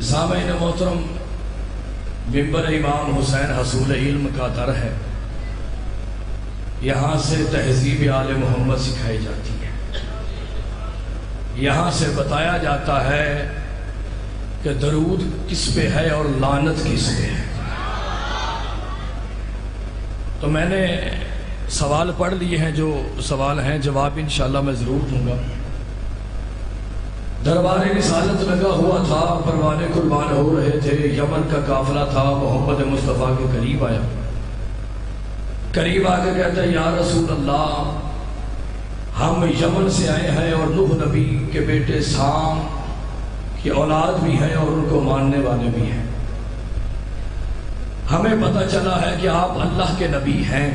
سامعین محترم، منبر امام حسین حصول علم کا در ہے۔ یہاں سے تہذیب آل محمد سکھائی جاتی ہے۔ یہاں سے بتایا جاتا ہے کہ درود کس پہ ہے اور لعنت کس پہ ہے۔ تو میں نے سوال پڑھ لیے ہیں، جو سوال ہیں جواب انشاءاللہ میں ضرور دوں گا۔ دربار رسالت لگا ہوا تھا، پروانے قربان ہو رہے تھے، یمن کا قافلہ تھا، محمد مصطفیٰ کے قریب آیا، قریب آ کے کہتا ہے یا رسول اللہ، ہم یمن سے آئے ہیں اور نوح نبی کے بیٹے سام کی اولاد بھی ہیں اور ان کو ماننے والے بھی ہیں۔ ہمیں پتہ چلا ہے کہ آپ اللہ کے نبی ہیں۔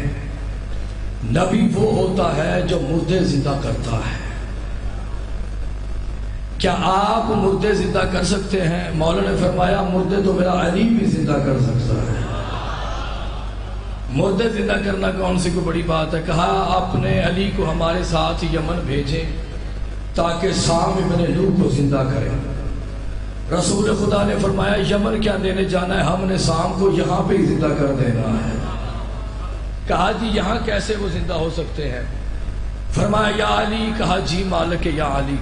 نبی وہ ہوتا ہے جو مردے زندہ کرتا ہے۔ کیا آپ مردے زندہ کر سکتے ہیں؟ مولا نے فرمایا مردے تو میرا علی بھی زندہ کر سکتا ہے۔ مردے زندہ کرنا کون سی کوئی بڑی بات ہے؟ کہا اپنے علی کو ہمارے ساتھ یمن بھیجیں تاکہ سام ابن نوح کو زندہ کریں۔ رسول خدا نے فرمایا یمن کیا دینے جانا ہے، ہم نے سام کو یہاں پہ ہی زندہ کر دینا ہے۔ کہا جی یہاں کیسے وہ زندہ ہو سکتے ہیں؟ فرمایا یا علی، کہا جی مالک یا علی،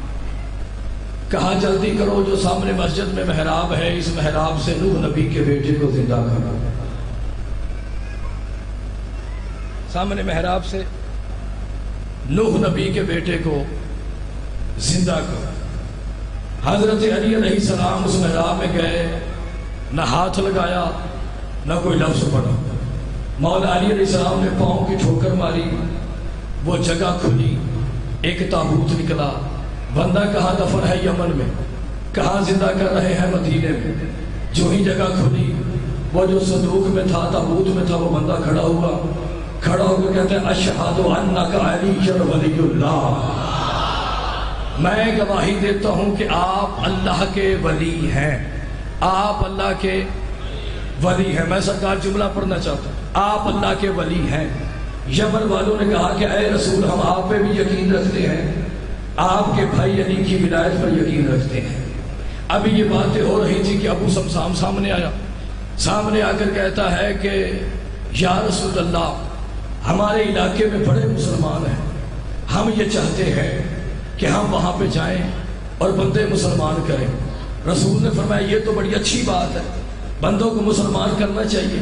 کہا جلدی کرو، جو سامنے مسجد میں محراب ہے اس محراب سے نوح نبی کے بیٹے کو زندہ کرو۔ سامنے محراب سے نوح نبی کے بیٹے کو زندہ کرو۔ حضرت علی علیہ السلام اس محراب میں گئے، نہ ہاتھ لگایا نہ کوئی لفظ پڑھا۔ مولا علی علیہ السلام نے پاؤں کی ٹھوکر ماری، وہ جگہ کھلی، ایک تابوت نکلا۔ بندہ کہاں دفن ہے؟ یمن میں۔ کہاں زندہ کر رہے ہیں؟ مدینے میں۔ جو ہی جگہ کھلی، وہ جو صندوق میں تھا، تابوت میں تھا، وہ بندہ کھڑا ہوا، کھڑا ہو کے کہتے ہیں اشہد انک علی ولی اللہ، میں گواہی دیتا ہوں کہ آپ اللہ کے ولی ہیں، آپ اللہ کے ولی ہیں۔ میں سرکار جملہ پڑھنا چاہتا ہوں، آپ اللہ کے ولی ہیں۔ یمن والوں نے کہا کہ اے رسول، ہم آپ پہ بھی یقین رکھتے ہیں، آپ کے بھائی علی کی ولایت پر یقین رکھتے ہیں۔ ابھی یہ باتیں ہو رہی تھی کہ ابو سمسام سامنے آیا، سامنے آ کر کہتا ہے کہ یا رسول اللہ، ہمارے علاقے میں بڑے مسلمان ہیں، ہم یہ چاہتے ہیں کہ ہم وہاں پہ جائیں اور بندے مسلمان کریں۔ رسول نے فرمایا یہ تو بڑی اچھی بات ہے، بندوں کو مسلمان کرنا چاہیے۔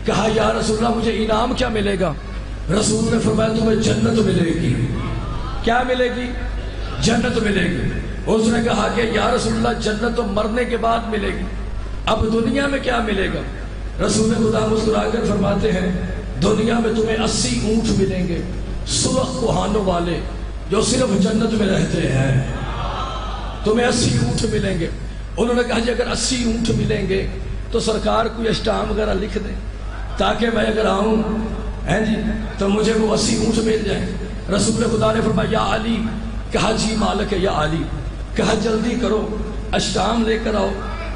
کہا یا رسول اللہ مجھے انعام کیا ملے گا؟ رسول نے فرمایا تمہیں جنت ملے گی۔ کیا ملے گی؟ جنت ملے گی۔ اس نے کہا کہ یا رسول اللہ جنت تو مرنے کے بعد ملے گی، اب دنیا میں کیا ملے گا؟ رسول خدا مسکرا کر فرماتے ہیں دنیا میں تمہیں 80 اونٹ ملیں گے، سرخ کوہانوں والے جو صرف جنت میں رہتے ہیں، تمہیں 80 اونٹ ملیں گے۔ انہوں نے کہا جی اگر 80 اونٹ ملیں گے تو سرکار کوئی اسٹام وغیرہ لکھ دیں تاکہ میں اگر آؤں جی تو مجھے وہ 80 اونٹ مل جائیں۔ رسول خدا نے فرمایا یا علی، کہا جی مالک یا علی، کہا جلدی کرو، اشٹام لے کر آؤ،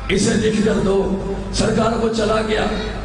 اسے لکھ کر دو۔ سرکار کو چلا گیا،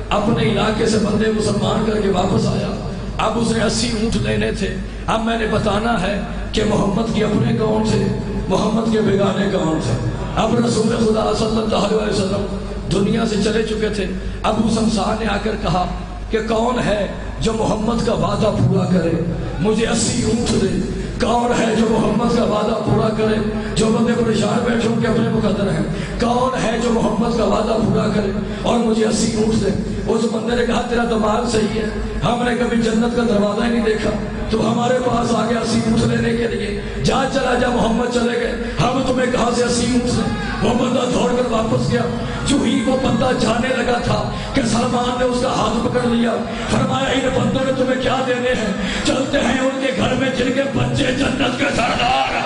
اپنے علاقے سے بندے مسلمان کر کے واپس آیا۔ اب اسے 80 اونٹ لینے تھے۔ اب میں نے بتانا ہے کہ محمد کے اپنے کون تھے، محمد کے بیگانے کون تھے۔ اب رسول خدا صلی اللہ علیہ وسلم دنیا سے چلے چکے تھے۔ ابو سمسان نے آ کر کہا کہ کون ہے جو محمد کا وعدہ پورا کرے، مجھے 80 اونٹ دے۔ کون ہے جو محمد کا وعدہ پورا کرے؟ جو بندے پریشان بیٹھے ہوں کہ اپنے مقدر ہیں، کون ہے جو محمد کا وعدہ پورا کرے اور مجھے 80 اونٹ دے؟ اس بندے نے کہا تیرا دماغ صحیح ہے، ہم نے کبھی جنت کا دروازہ ہی نہیں دیکھا، تو ہمارے پاس آ گیا 80 اونٹ لینے کے لیے، جا چلا جا، محمد چلے گئے، ہم تمہیں کہاں سے 80 اونٹ دیں؟ وہ بندہ دوڑ کر واپس گیا۔ جو ہی وہ بندہ جانے لگا تھا کہ سلمان نے اس کا ہاتھ پکڑ لیا، فرمایا ان بندوں نے تمہیں کیا دینے ہیں؟ چلتے ہیں ان کے گھر میں جن کے بچے جنت کے سردار ہیں۔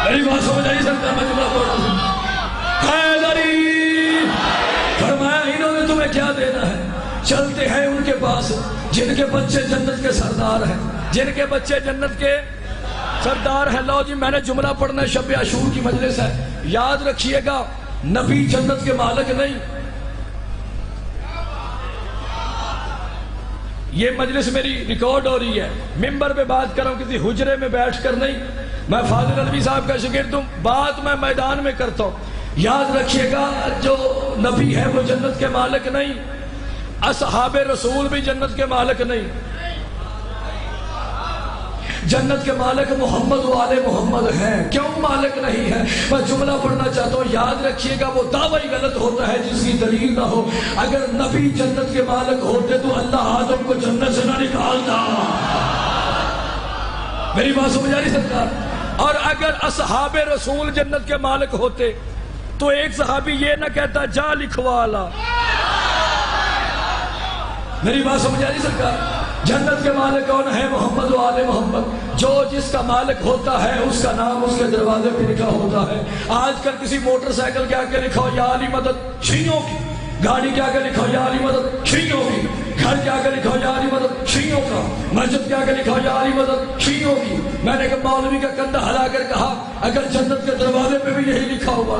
میری بات سمجھ آئی سکتا میں جملہ پڑھ رہا ہوں؟ حیدری، فرمایا انہوں نے تمہیں کیا دینا ہے؟ چلتے ہیں ان کے پاس جن کے بچے جنت کے سردار ہیں، جن کے بچے جنت کے سردار ہے۔ لو جی میں نے جملہ پڑھنا ہے، شب عاشور کی مجلس ہے، یاد رکھیے گا نبی جنت کے مالک نہیں۔ یہ مجلس میری ریکارڈ ہو رہی ہے، ممبر پہ بات کر رہا ہوں، کسی حجرے میں بیٹھ کر نہیں۔ میں فاضل علوی صاحب کا شاگرد ہوں، بات میں میدان میں کرتا ہوں۔ یاد رکھیے گا جو نبی ہے وہ جنت کے مالک نہیں، اصحاب رسول بھی جنت کے مالک نہیں، جنت کے مالک محمد و آل محمد ہیں۔ کیوں مالک نہیں ہے؟ میں جملہ پڑھنا چاہتا ہوں، یاد رکھیے گا وہ دعویٰ ہی غلط ہوتا ہے جس کی دلیل نہ ہو۔ اگر نبی جنت کے مالک ہوتے تو اللہ آدم کو جنت سے نہ نکالتا۔ میری بات سمجھ آ رہی سرکار؟ اور اگر اصحاب رسول جنت کے مالک ہوتے تو ایک صحابی یہ نہ کہتا جا لکھوا لا۔ میری بات سمجھ آ رہی سرکار؟ جنت کے مالک کون ہے؟ محمد و آل محمد۔ جو جس کا مالک ہوتا ہے اس کا نام اس کے دروازے پہ لکھا ہوتا ہے۔ آج کل کسی موٹر سائیکل کے آگے لکھا ہو یا علی مدد شیعوں کی، گاڑی کے آگے لکھا ہو یا علی مدد شیعوں کی، گھر کے آگے لکھا ہو یا علی مدد شیعوں کا، مسجد کے آگے لکھا ہو یا علی مدد شیعوں کی۔ میں نے کہ مولوی کا کندھا ہلا کر کہا اگر جنت کے دروازے پہ بھی یہی لکھا ہوا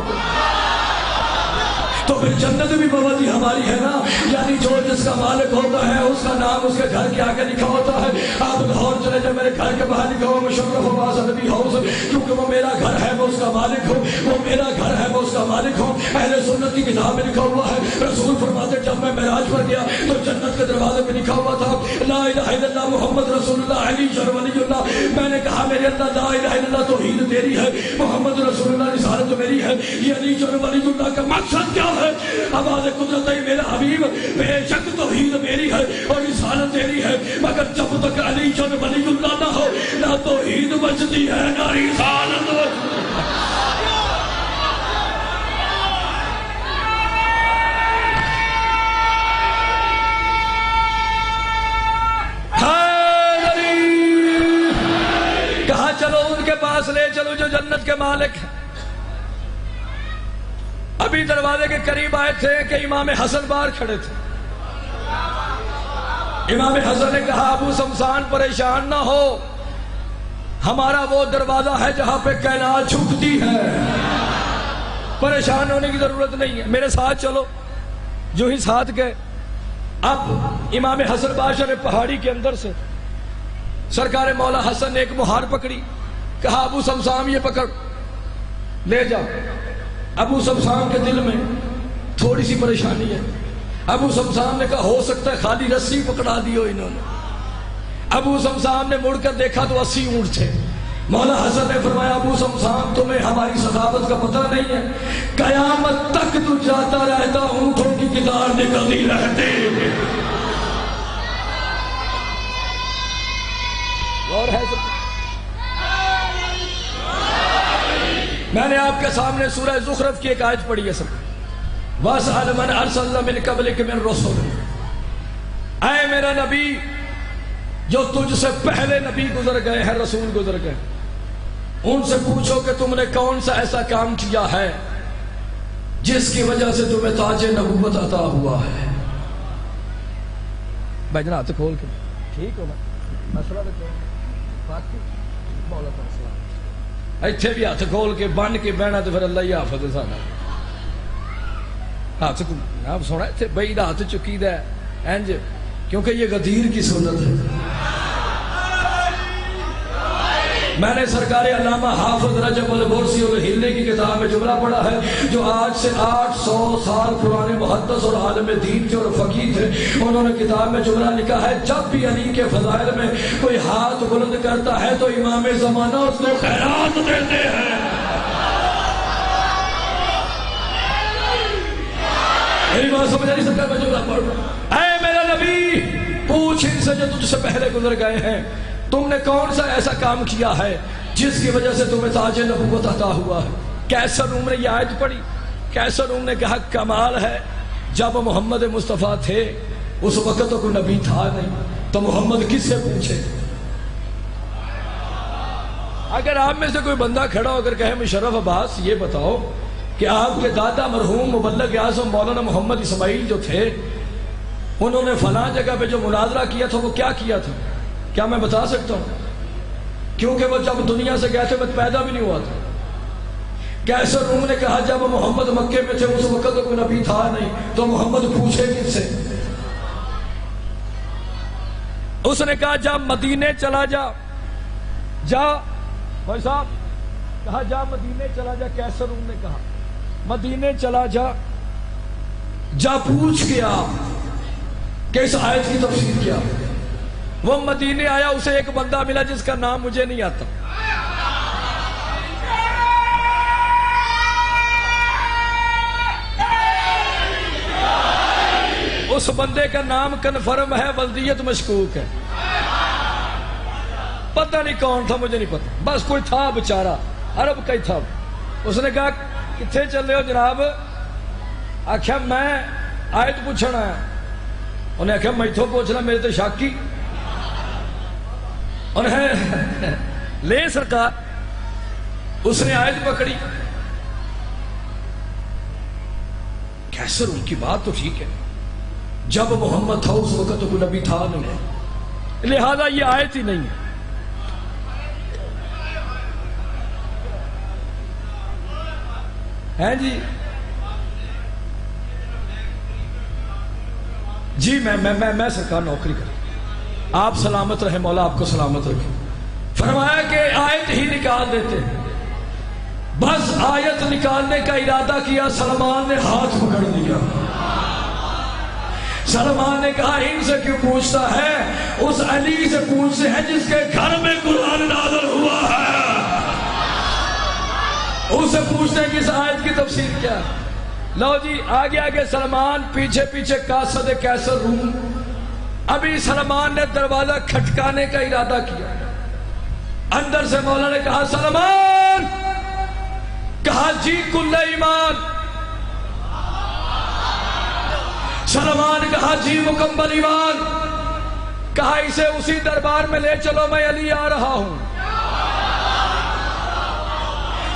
تو پھر جنت بھی بوادی ہماری ہے نا۔ یعنی جو جس کا مالک ہوتا ہے اس کا نام اس کے گھر کے آگے لکھا ہوتا ہے۔ آپ لاہور چلے جائیں، میرے گھر کے باہر لکھا ہو مشرف عباس نبی ہاؤس، کیونکہ وہ میرا گھر ہے میں اس کا مالک ہوں، وہ میرا گھر ہے میں اس کا مالک ہوں۔ اہل سنت کی کتاب میں لکھا ہوا ہے، رسول فرماتے جب میں معراج پر گیا تو جنت کے دروازے پہ لکھا ہوا تھا لا الہ الا اللہ محمد رسول اللہ علی شر ولی اللہ۔ میں نے کہا میرے اللہ لا الہ الا اللہ توحید تیری ہے، محمد رسول اللہ رسالت میری ہے، یہ علی شر ولی اللہ کا مقصد کیا ہے؟ آواز قدرت ہے میرا حبیب، بے شک توحید میری ہے اور رسالت تیری ہے، مگر جب تک علی شر ولی اللہ نہ ہو نہ توحید بچتی ہے نہ رسالت بچتی ہے۔ کہا چلو ان کے پاس لے چلو جو جنت کے مالک ہیں۔ ابھی دروازے کے قریب آئے تھے کہ امام حسن باہر کھڑے تھے۔ امام حسن نے کہا ابو سمسان پریشان نہ ہو، ہمارا وہ دروازہ ہے جہاں پہ کائنات جھکتی ہے، پریشان ہونے کی ضرورت نہیں ہے، میرے ساتھ چلو۔ جو ہی ساتھ گئے، اب امام حسن بادشاہ نے پہاڑی کے اندر سے سرکار مولا حسن نے ایک مہار پکڑی، کہا ابو سمسان یہ پکڑ لے جا۔ ابو سمسان کے دل میں تھوڑی سی پریشانی ہے۔ ابو سمسان نے کہا ہو سکتا ہے خالی رسی پکڑا دی ہو انہوں نے۔ ابو سمسان نے مڑ کر دیکھا تو 80 اونٹ تھے۔ مولا حسن نے فرمایا ابو سمسان تمہیں ہماری سخاوت کا پتہ نہیں ہے، قیامت تک تو جاتا رہتا اونٹوں کی قطار نکلتی رہتی۔ اور ہے میں نے آپ کے سامنے سورہ زخرف کی ایک آیت پڑھی ہے سب۔ وَاسْأَلْ مَنْ أَرْسَلْنَا مِنْ قَبْلِكَ مِنْ رُسُلِنَا، اے میرا نبی جو تجھ سے پہلے نبی گزر گئے ہیں، رسول گزر گئے، ان سے پوچھو کہ تم نے کون سا ایسا کام کیا ہے جس کی وجہ سے تمہیں تاج نبوت عطا ہوا ہے۔ بھائی جناب ہاتھ کھول کے ٹھیک ہو مسئلہ مولا ایتھے بھی ہاتھ کھول کے بن کے بہنا تو پھر اللہ ہی حافظ ہے سارا۔ ہاتھ آپ سونا ایتھے بئی دا ہاتھ چکی دا ہے انج، کیونکہ یہ غدیر کی سنت ہے۔ میں نے سرکار علامہ حافظ رجب البرسی الہلی کی کتاب میں جملہ پڑھا ہے، جو آج سے 800 سال پرانے محدث اور عالم دین تھے اور فقیہ تھے۔ انہوں نے کتاب میں جملہ لکھا ہے جب بھی علی کے فضائل میں کوئی ہاتھ بلند کرتا ہے تو امام زمانہ اس کو خیرات دیتے ہیں۔ میری بات سمجھ آئی؟ سرکار میں جملہ پڑھ رہا، اے میرا نبی پوچھ ان سے جو تجھ سے پہلے گزر گئے ہیں، تم نے کون سا ایسا کام کیا ہے جس کی وجہ سے تمہیں تاج نبوت عطا ہوا ہے۔ کیسر روم نے یہ آیت پڑھی، کیسر روم نے کہا کمال ہے، جب محمد مصطفیٰ تھے اس وقت تو کوئی نبی تھا نہیں، تو محمد کس سے پوچھے؟ اگر آپ میں سے کوئی بندہ کھڑا ہو کر کہے مشرف عباس یہ بتاؤ کہ آپ کے دادا مرحوم مبلغ اعظم مولانا محمد اسماعیل جو تھے انہوں نے فلاں جگہ پہ جو مناظرہ کیا تھا وہ کیا کیا تھا، کیا میں بتا سکتا ہوں؟ کیونکہ وہ جب دنیا سے گئے تھے میں پیدا بھی نہیں ہوا تھا۔ کیسر روم نے کہا جب محمد مکے میں تھے اس وقت تو کوئی نبی تھا نہیں، تو محمد پوچھے کس سے؟ اس نے کہا جا مدینے چلا جا، جا بھائی صاحب کہا جا مدینے چلا جا۔ کیسر روم نے کہا مدینے چلا جا پوچھ کے آ کہ اس آیت کی تفسیر کیا. وہ مدینے آیا, اسے ایک بندہ ملا جس کا نام مجھے نہیں آتا. اس بندے کا نام کنفرم ہے, ولدیت مشکوک ہے. پتہ نہیں کون تھا, مجھے نہیں پتا, بس کوئی تھا بیچارہ, عرب کا ہی تھا. اس نے کہا کتنے چلے ہو جناب؟ آخیا میں آیت پوچھنا ہے. انہیں آخیا میں تو پوچھنا, میرے تو شک ہی. انہیں لے سرکار. اس نے آیت پکڑی. کیسر ان کی بات تو ٹھیک ہے, جب محمد تھا اس وقت تو کوئی نبی تھا نہیں, لہذا یہ آیت ہی نہیں ہے. ہیں جی میں سرکار نوکری کروں, آپ سلامت رہے, مولا آپ کو سلامت رکھے. فرمایا کہ آیت ہی نکال دیتے. بس آیت نکالنے کا ارادہ کیا, سلمان نے ہاتھ پکڑ دیا. سلمان نے کہا ان سے کیوں پوچھتا ہے, اس علی سے پوچھتے ہیں جس کے گھر میں قرآن نازل ہوا ہے. اس سے پوچھتے ہیں کہ اس آیت کی تفسیر کیا ہے. لو جی آگے آگے سلمان, پیچھے پیچھے قاصد قیصر روم. ابھی سلمان نے دروازہ کھٹکانے کا ارادہ کیا, اندر سے مولا نے کہا سلمان. کہا جی کل ایمان. سلمان کہا جی مکمل ایمان. کہا اسے اسی دربار میں لے چلو, میں علی آ رہا ہوں.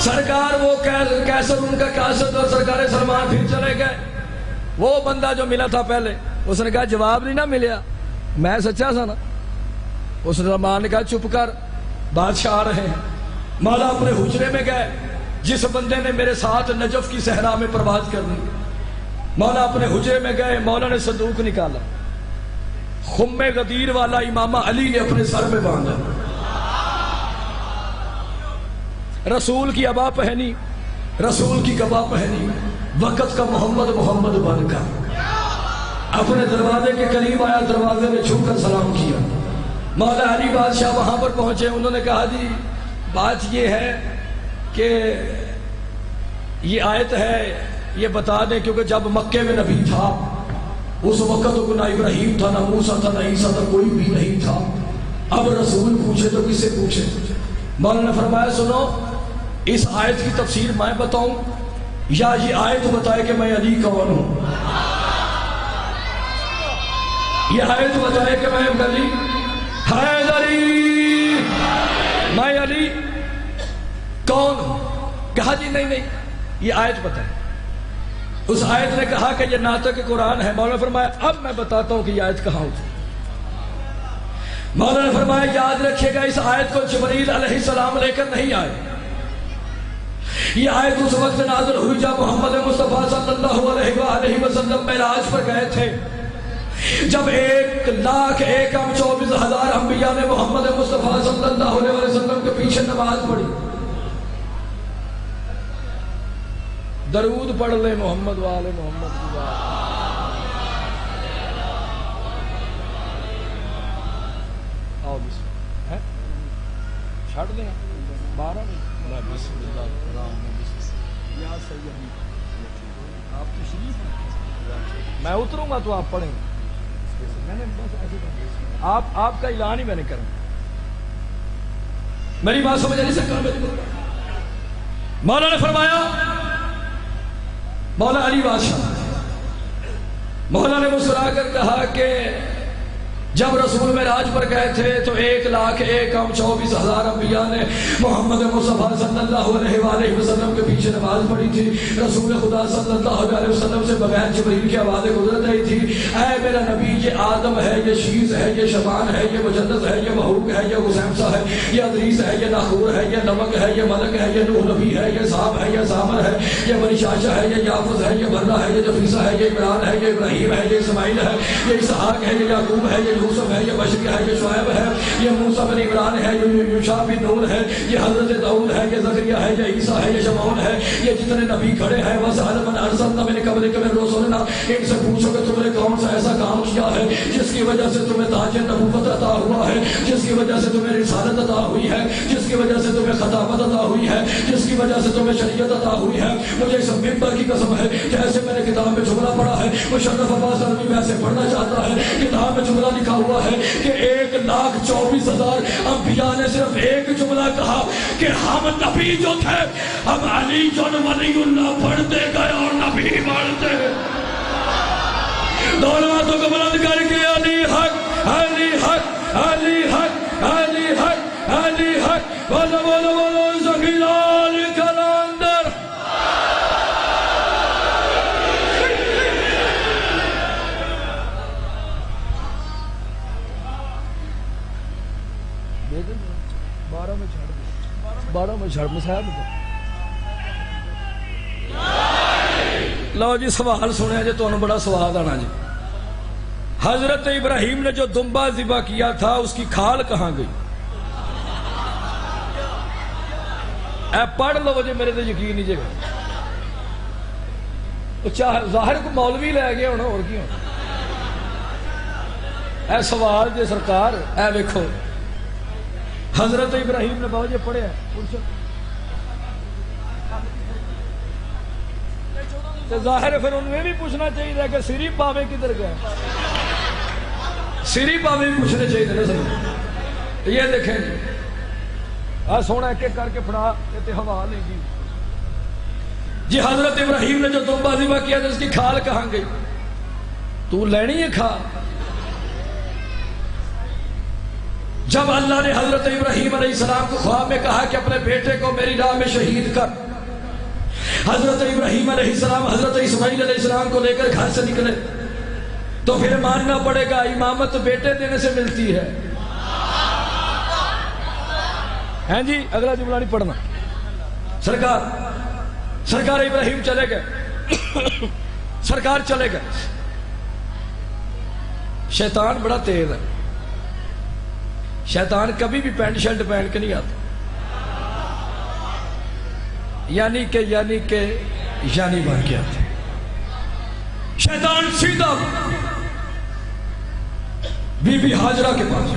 سرکار وہ قیصر ان کا قاصد اور سرکار سلمان پھر چلے گئے. وہ بندہ جو ملا تھا پہلے, اس نے کہا جواب نہیں نہ ملیا, میں سچا تھا نا. اس سلمان نے کہا چپ کر, بادشاہ آ رہے ہیں. مولا اپنے حجرے میں گئے. جس بندے نے میرے ساتھ نجف کی صحرا میں پرواز کرنی, مولا اپنے حجرے میں گئے. مولا نے صندوق نکالا, خم غدیر والا امامہ علی نے اپنے سر میں باندھا. رسول کی عبا پہنی, رسول کی قبا پہنی. وقت کا محمد بن کر اپنے دروازے کے قریب آیا, دروازے میں چھو کر سلام کیا. مولا علی بادشاہ وہاں پر پہنچے. انہوں نے کہا جی بات یہ ہے کہ یہ آیت ہے, یہ بتا دیں, کیونکہ جب مکے میں نبی تھا اس وقت تو نہ ابراہیم تھا, نہ موسیٰ تھا, نہ عیسیٰ تھا, کوئی بھی نہیں تھا. اب رسول پوچھے تو کس سے پوچھے؟ مولا نے فرمایا سنو, اس آیت کی تفسیر میں بتاؤں یا یہ آیت بتائے کہ میں علی کون ہوں؟ یہ آیت بتائے کہ میں علی, حیدری, میں علی کون ہوں؟ کہا جی نہیں یہ آیت بتائے. اس آیت نے کہا کہ یہ ناطق قرآن ہے. مولا نے فرمایا اب میں بتاتا ہوں کہ یہ آیت کہاں ہوتی. مولا نے فرمایا یاد رکھیے گا اس آیت کو جبریل علیہ السلام لے کر نہیں آئے. یہ آیت اس وقت نازل ہوئی جب محمد مصطفیٰ صلی اللہ علیہ وآلہ وسلم معراج پر گئے تھے. جب 1,24,000 انبیاء نے محمد مصطفیٰ صلی اللہ علیہ وسلم کے پیچھے نماز پڑھی. درود پڑھ لے محمد والے محمد کی بات. آؤ بسم اللہ چھڑ دیں 12 بسم اللہ یا سیدی. آپ تشریف میں اتروں گا تو آپ پڑھیں گے. میں نے بس ایسے آپ کا اعلان ہی میں نے کرنا. میری بات سمجھ نہیں سکتا. مولا نے فرمایا, مولا علی بادشاہ, مولا نے مسکرا کر کہا کہ جب رسول معراج پر گئے تھے تو 1,24,000 انبیاء نے محمد مصطفیٰ صلی اللہ علیہ وآلہ وسلم کے پیچھے نماز پڑھی تھی. رسول خدا صلی اللہ علیہ وسلم سے بغیر جبریل کی آوازیں گزر رہی تھی, اے میرا نبی یہ آدم ہے, یہ شیز ہے, یہ شبان ہے, یہ مجدد ہے, یہ محوق ہے, یہ غسیمسا ہے, یہ ادریس ہے, یہ ناخور ہے, یہ نمک ہے, یہ ملک ہے, یہ نوح نبی ہے, یہ صاحب ہے, یہ سامر ہے, یہ بنی شاشا ہے, یہ یافز ہے, یہ برہ ہے, یہ جفیسہ ہے, یہ عمران ہے, یہ ابراہیم ہے, یہ اسماعیل ہے, یہ اسحاق ہے, یہ یعقوب ہے, یہ یوسف ہے، یہ بشری ہے، یہ شعیب ہے، یہ موسیٰ بن عمران ہے، یہ یوشع بن نون ہے، یہ حضرت داؤد ہے، یہ زکریا ہے، یہ عیسیٰ ہے، یہ شمعون ہے، یہ جتنے نبی کھڑے ہیں وَاسْأَلْ مَنْ أَرْسَلْنَا مِنْ قَبْلِكَ مِنْ رُسُلِنَا، ان سے پوچھو کہ تم نے کون سا ایسا کام کیا ہے جس کی وجہ سے تمہیں تاج نبوت عطا ہوا ہے، جس کی وجہ سے تمہیں رسالت عطا ہوئی ہے، جس کی وجہ سے تمہیں خطابت عطا ہوئی ہے، جس کی وجہ سے تمہیں شریعت عطا ہوئی ہے۔ مجھے اس ممبر کی قسم ہے کہ ایسے میں نے کتاب میں جملہ پڑھا ہے، مشرف عباس عربی میں ایسے پڑھنا چاہتا ہے، کتاب میں جملہ لکھا ہوا ہے کہ 1,24,000 انبیاء نے صرف ایک جملہ کہا کہ ہم نبی جو تھے ہم علی جن ولی اللہ پڑھتے گئے اور نبی بڑھتے گئے۔ دونوں ہاتھوں کو بلند کر کے علی حق، علی حق، علی حق، علی حق، علی حق، بولو بولو بولو زکیلال کلندر۔ بارہ میں چھڑ مسائب لو جی سوال سنیا جی تو بڑا سواد آنا جی۔ حضرت ابراہیم نے جو دمبا ذبح کیا تھا اس کی کھال کہاں گئی؟ اے پڑھ لو جی، میرے تو یقین نہیں جگہ ظاہر کو مولوی لے گیا ہونا اور کیوں اے سوال جی سرکار۔ اے دیکھو حضرت ابراہیم نے بابا جی پڑھے ہیں تو ظاہر ہے پھر انہیں بھی پوچھنا چاہیے کہ سری پاوے کدھر گئے، سری پاوے بھی پوچھنے چاہیے نا سر۔ یہ دیکھیں جی سونا ایک ایک کر کے پڑھا ہوا لے گی جی۔ حضرت ابراہیم نے جو دمبا ذبح کیا تھا اس کی کھال کہاں گئی؟ تو لینی ہے کھال؟ جب اللہ نے حضرت ابراہیم علیہ السلام کو خواب میں کہا کہ اپنے بیٹے کو میری راہ میں شہید کر، حضرت ابراہیم علیہ السلام حضرت اسماعیل علیہ السلام کو لے کر گھر سے نکلے تو پھر ماننا پڑے گا امامت بیٹے دینے سے ملتی ہے۔ ہیں جی اگلا جملہ نہیں پڑھنا۔ سرکار ابراہیم چلے گئے، سرکار چلے گئے۔ شیطان بڑا تیز ہے، شیطان کبھی بھی پینٹ شرٹ پہن کے نہیں آتا، یعنی بن کے آتے۔ شیطان سیدھا بی بی ہاجرہ کے پاس،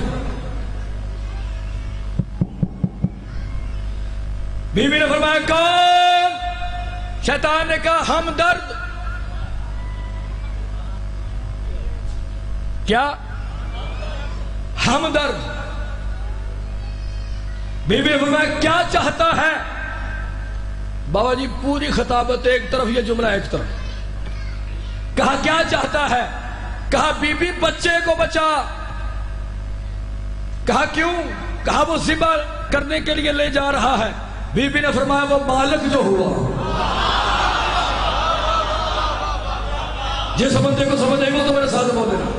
بی بی نے فرمایا کون؟ شیطان نے کہا ہمدرد۔ کیا؟ ہمدرد۔ بی بی نے فرمایا کیا چاہتا ہے؟ بابا جی پوری خطابت ایک طرف، یہ جملہ ایک طرف۔ کہا کیا چاہتا ہے؟ کہا بی بی بچے کو بچا۔ کہا کیوں؟ کہا وہ ذبح کرنے کے لیے لے جا رہا ہے۔ بی بی نے فرمایا وہ مالک جو ہوا، جس بندے کو سمجھ آئی وہ تو میرے ساتھ بول دینا۔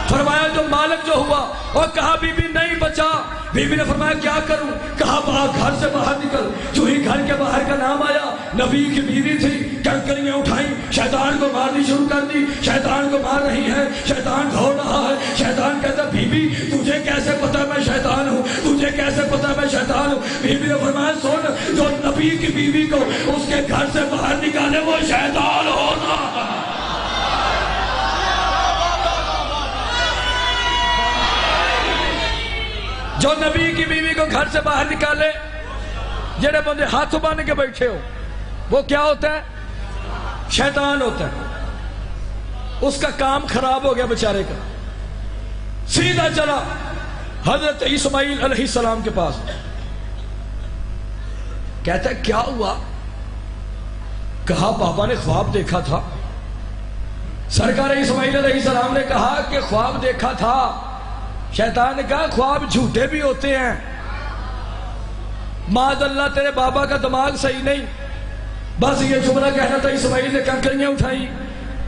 فرمایا جو مالک جو ہوا، اور کہا بی بی نہیں بچا۔ بی بی نے فرمایا کیا کروں؟ کہا گھر سے باہر نکل۔ جو ہی گھر کے باہر کا نام آیا، نبی کی بیوی تھی، کنکریاں اٹھائیں، شیطان کو مارنی شروع کر دی۔ شیطان کو مار رہی ہے، شیطان دوڑ رہا ہے۔ شیطان کہتا بی بی تجھے کیسے پتا میں شیطان ہوں؟ تجھے کیسے پتا میں شیطان ہوں؟ بی بی نے فرمایا سن، جو نبی کی بیوی کو اس کے گھر سے باہر نکالے وہ شیطان ہونا۔ جو نبی کی بیوی کو گھر سے باہر نکالے، جڑے بندے ہاتھ باندھ کے بیٹھے ہو، وہ کیا ہوتا ہے؟ شیطان ہوتا ہے۔ اس کا کام خراب ہو گیا بیچارے کا، سیدھا چلا حضرت اسماعیل علیہ السلام کے پاس۔ کہتا ہے کیا ہوا؟ کہا پاپا نے خواب دیکھا تھا۔ سرکار اسماعیل علیہ السلام نے کہا کہ خواب دیکھا تھا۔ شیطان نے کہا خواب جھوٹے بھی ہوتے ہیں، معاذ اللہ تیرے بابا کا دماغ صحیح نہیں۔ بس یہ جملہ کہنا تھا، اسماعیل نے کنکریاں اٹھائی،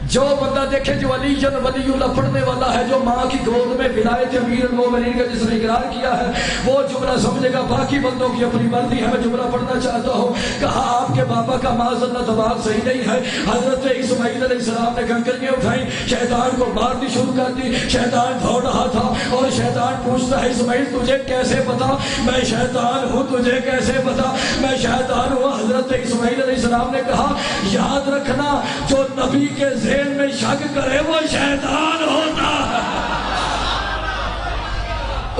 جو بندہ دیکھے جو علی جن ولی اللہ پڑھنے والا ہے، جو ماں کی گود میں ولایت امیر المومنین کا جس نے اقرار کیا ہے، وہ جملہ سمجھے گا، باقی بندوں کی اپنی مرضی ہے۔ میں جملہ پڑھنا چاہتا ہوں۔ کہا آپ کے بابا کا معاذ اللہ دماغ صحیح نہیں ہے۔ حضرت اسماعیل علیہ السلام نے کنکریاں اٹھائیں، شیطان کو مارنی شروع کر دی۔ شیطان دوڑ رہا تھا اور شیطان پوچھتا ہے اسماعیل تجھے کیسے پتا میں شیطان ہوں؟ تجھے کیسے پتا میں شیطان ہوں؟ حضرت اسماعیل علیہ السلام نے کہا یاد رکھنا جو نبی کے ذہن میں شک کرے وہ شیطان ہوتا ہے،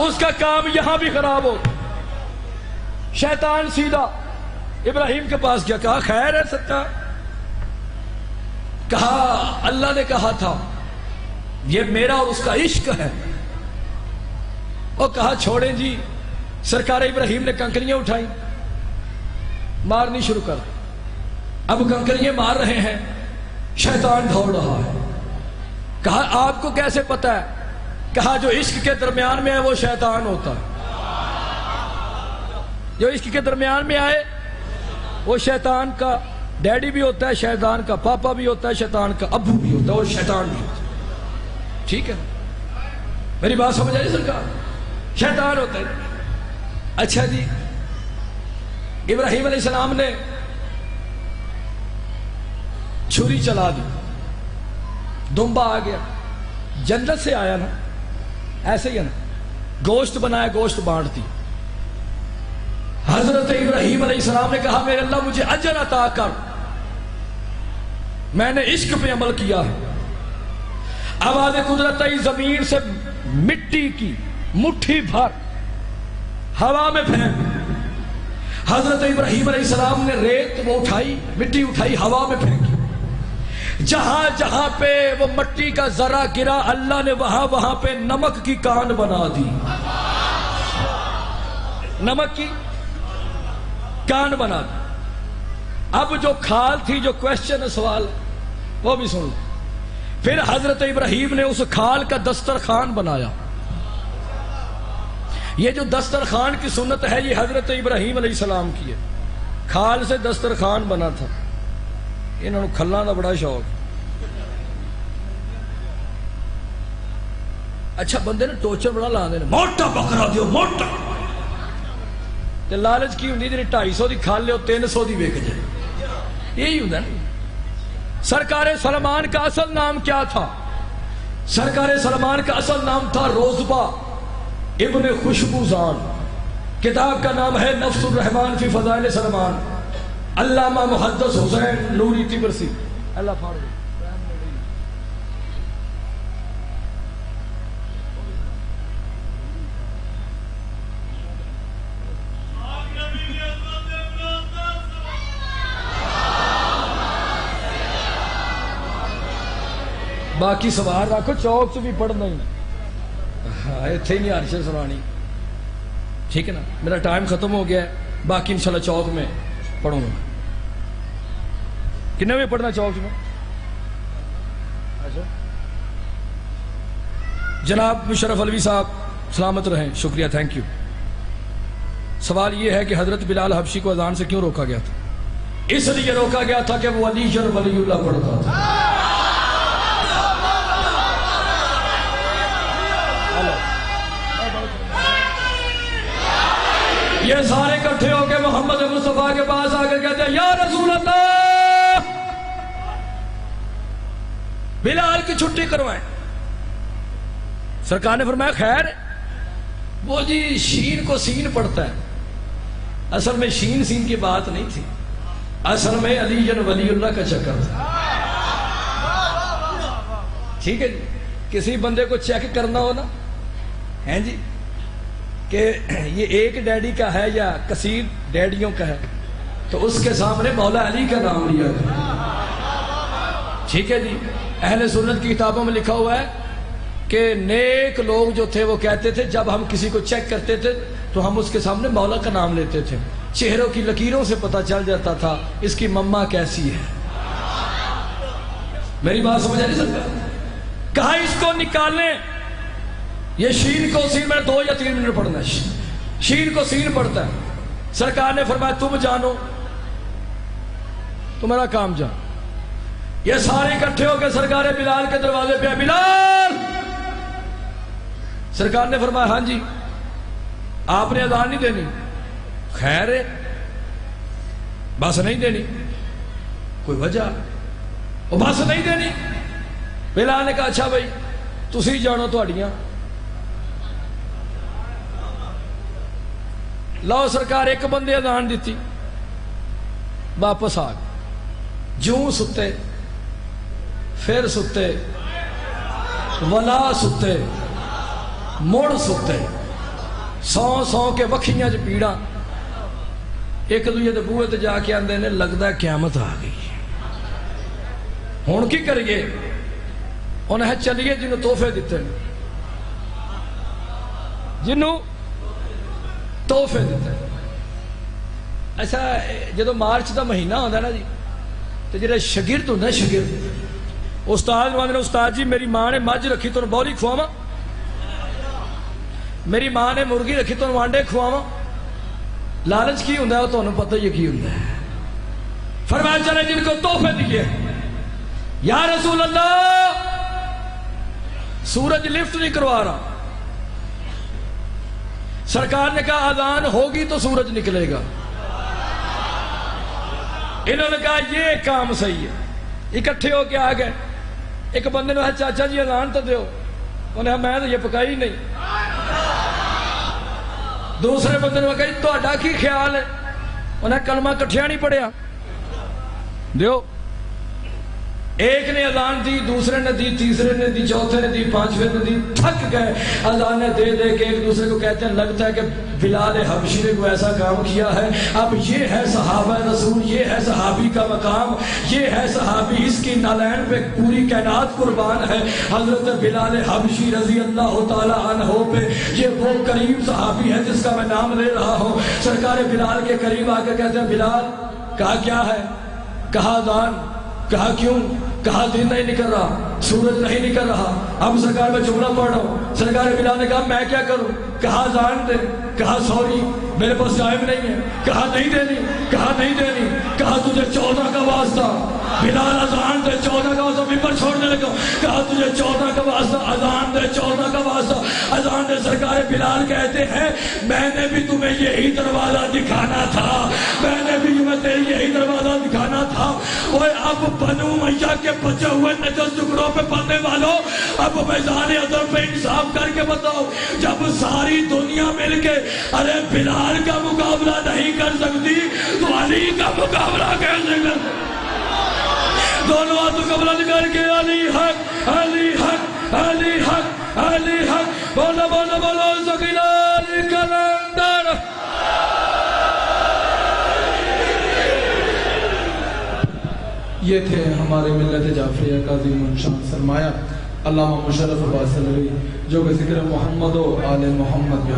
اس کا کام یہاں بھی خراب ہو۔ شیطان سیدھا ابراہیم کے پاس گیا، کہا خیر ہے سچا؟ کہا اللہ نے کہا تھا یہ میرا اور اس کا عشق ہے۔ اور کہا چھوڑیں جی۔ سرکار ابراہیم نے کنکریاں اٹھائیں، مارنی شروع کر دی۔ اب کنکریاں مار رہے ہیں، شیطان دوڑ رہا ہے۔ کہا آپ کو کیسے پتا ہے؟ کہا جو عشق کے درمیان میں ہے وہ شیطان ہوتا ہے، جو عشق کے درمیان میں آئے وہ شیطان کا ڈیڈی بھی ہوتا ہے، شیطان کا پاپا بھی ہوتا ہے، شیطان کا ابو بھی ہوتا ہے، اور شیطان بھی ہوتا ہے۔ ٹھیک ہے میری بات سمجھ آئی سرکار؟ شیطان ہوتا ہے۔ اچھا جی، ابراہیم علیہ السلام نے چھری چلا دی، دمبا آ گیا، جنت سے آیا نا، ایسے ہی ہے نا، گوشت بنایا، گوشت بانٹ دی۔ حضرت ابراہیم علیہ السلام نے کہا میرے اللہ مجھے اجر عطا کر، میں نے عشق پہ عمل کیا ہے۔ آواز قدرت آئی، زمین سے مٹی کی مٹھی بھر ہوا میں پھینک۔ حضرت ابراہیم علیہ السلام نے ریت وہ اٹھائی، مٹی اٹھائی، ہوا میں پھینکی۔ جہاں جہاں پہ وہ مٹی کا ذرہ گرا اللہ نے وہاں وہاں پہ نمک کی کان بنا دی، نمک کی کان بنا دی۔ اب جو کھال تھی، جو کوشچن سوال وہ بھی سن لو۔ پھر حضرت ابراہیم نے اس کھال کا دسترخوان بنایا۔ یہ جو دسترخوان کی سنت ہے یہ حضرت ابراہیم علیہ السلام کی ہے۔ کھال سے دسترخوان بنا تھا، انہوں نے کھلنا دا بڑا شوق۔ اچھا بندے نے ٹوچر بڑا لا دے، موٹا بکرا دیو موٹا، تے لالچ کی ہوندی جی 250 دی کھال لے 300 دی وک جائے، یہی ہوندا نا۔ سرکار سلمان کا اصل نام کیا تھا؟ سرکار سلمان کا اصل نام تھا روزبہ ابن خوشبوزان۔ کتاب کا نام ہے نفس الرحمان فی فضائل سلمان، علامہ محدث حسین نوری طبرسی۔ اللہ پھاڑ دے۔ باقی سوار رکھو، چوک سے بھی پڑھنا ہی اتنے ہی نہیں عرشیں سنانی، ٹھیک ہے نا؟ میرا ٹائم ختم ہو گیا ہے، باقی انشاءاللہ چوک میں پڑھوں گا۔ کتنے بجے پڑھنا چوک میں؟ جناب مشرف علوی صاحب سلامت رہیں، شکریہ، تھینک یو۔ سوال یہ ہے کہ حضرت بلال حبشی کو اذان سے کیوں روکا گیا تھا؟ اس لیے روکا گیا تھا کہ وہ علی جن ولی اللہ پڑھتا تھا۔ یہ سارے اکٹھے ہو کے محمد مصطفیٰ کے پاس آ کر کہتے ہیں یا رسول اللہ بلال کی چھٹی کروائیں۔ سرکار نے فرمایا خیر، وہ جی شین کو سین پڑھتا ہے، اصل میں شین سین کی بات نہیں تھی، اصل میں علی جن ولی اللہ کا چکر تھا۔ ٹھیک ہے جی، کسی بندے کو چیک کرنا ہو نا ہیں جی کہ یہ ایک ڈیڈی کا ہے یا کثیر ڈیڈیوں کا ہے، تو اس کے سامنے مولا علی کا نام لیا گیا۔ ٹھیک ہے جی، اہل سنت کی کتابوں میں لکھا ہوا ہے کہ نیک لوگ جو تھے وہ کہتے تھے جب ہم کسی کو چیک کرتے تھے تو ہم اس کے سامنے مولا کا نام لیتے تھے، چہروں کی لکیروں سے پتہ چل جاتا تھا اس کی مما کیسی ہے۔ میری بات سمجھ آئی سر؟ کہا اس کو نکالیں، یہ شین کو سین میں 2 یا 3 منٹ پڑھنا ہے، شین کو سین پڑھتا ہے۔ سرکار نے فرمایا تم جانو، تمہارا کام جان۔ یہ سارے اکٹھے ہو کے سرکار بلال کے دروازے پہ، بلال! سرکار نے فرمایا ہاں جی، آپ نے اذان نہیں دینی؟ خیر ہے، بس نہیں دینی؟ کوئی وجہ؟ وہ بس نہیں دینی؟ بلال نے کہا اچھا بھائی تسی جانو تہاڈیاں۔ لو سرکار ایک بندے اذان دیتی، واپس آ گئے، جوں ستے پھر ستے، ولا ستے، مڑ ستے، سو کے وکھیاں چ پیڑاں، ایک دوجے دے بوئے تے جا کے آندے نے لگدا ہے قیامت آ گئی، ہن کی کریے؟ انہیں چلیے جنہوں تحفے دیتے ہیں، جنہوں تحفے دیتے ہیں۔ ایسا جدو مارچ دا مہینہ ہوتا ہے نا جی، تو جڑے شاگرد ہوندے شاگرد، استاد نے استاد جی میری ماں نے مجھ رکھی تو بولی کھواواں، میری ماں نے مرغی رکھی تو آنڈے کھواواں۔ لالچ کی ہوندا ہے وہ تمہیں پتہ ہی کی ہوندا ہے۔ فرمایا چلے جن کو تحفے دیے، یا رسول اللہ سورج لفٹ نہیں کروا رہا۔ سرکار نے کہا اذان ہوگی تو سورج نکلے گا۔ انہوں نے کہا یہ کام صحیح ہے، اکٹھے ہو کے آ گئے۔ ایک بندے نے کہا چاچا جی اذان تو دیو، انہیں کہا میں تو یہ پکائی نہیں۔ دوسرے بندے نے کہا تہاڈا کی خیال ہے؟ انہیں کلمہ کٹھیا نہیں پڑھیا، دیو۔ ایک نے اذان دی، دوسرے نے دی، تیسرے نے دی، چوتھے نے دی، پانچویں نے دی، تھک گئے اذانیں دے دے کے۔ ایک دوسرے کو کہتے ہیں لگتا ہے کہ بلال حبشی نے کوئی ایسا کام کیا ہے۔ اب یہ ہے صحابہ رسول، یہ ہے صحابی کا مقام، یہ ہے صحابی، اس کی نالین پہ پوری کائنات قربان ہے۔ حضرت بلال حبشی رضی اللہ تعالی عنہ پہ یہ وہ قریب صحابی ہے جس کا میں نام لے رہا ہوں۔ سرکار بلال کے قریب آ کے کہتے ہیں بلال، کہا کیا ہے؟ کہا اذان۔ کہا کیوں؟ کہا دن نہیں نکل رہا، سورج نہیں نکل رہا۔ اب سرکار میں جملہ پڑھ رہا ہوں۔ سرکار بلال نے کہا میں کیا کروں؟ کہا اذان دے۔ کہا سوری میرے پاس ٹائم نہیں ہے۔ کہا نہیں دینی؟ کہا نہیں دینی۔ کہا تجھے 14 کا واسطہ بلال اذان دے، 14 کا واسطہ، ممبر چھوڑنے لگا۔ کہا تجھے 14 کا واسطہ اذان دے، 14 کا واسطہ اذان دے۔ سرکار بلال کہتے ہیں میں نے بھی تمہیں یہی دروازہ دکھانا تھا، میں نے بھی تمہیں یہی دروازہ دکھانا تھا۔ وہ اب بنو امیہ کے بچے ہوئے نجس ٹکڑوں پہ پڑنے والوں، اب میدان عدل پہ انصاف کر کے بتاؤ، جب ساری دنیا مل کے ارے بلال کا مقابلہ نہیں کر سکتی تو علی کا مقابلہ کیسے کر سکتی؟ دونوں ہاتھوں قبلہ نکال کے علی حق، علی حق، علی حق، علی حق، بولو بولو بولو سکینہ علی کلندر۔ یہ تھے ہمارے ملت جعفریہ کا عظیم الشان سرمایہ علامہ مشرف عباس سلوی، جو کہ ذکر محمد و آل محمد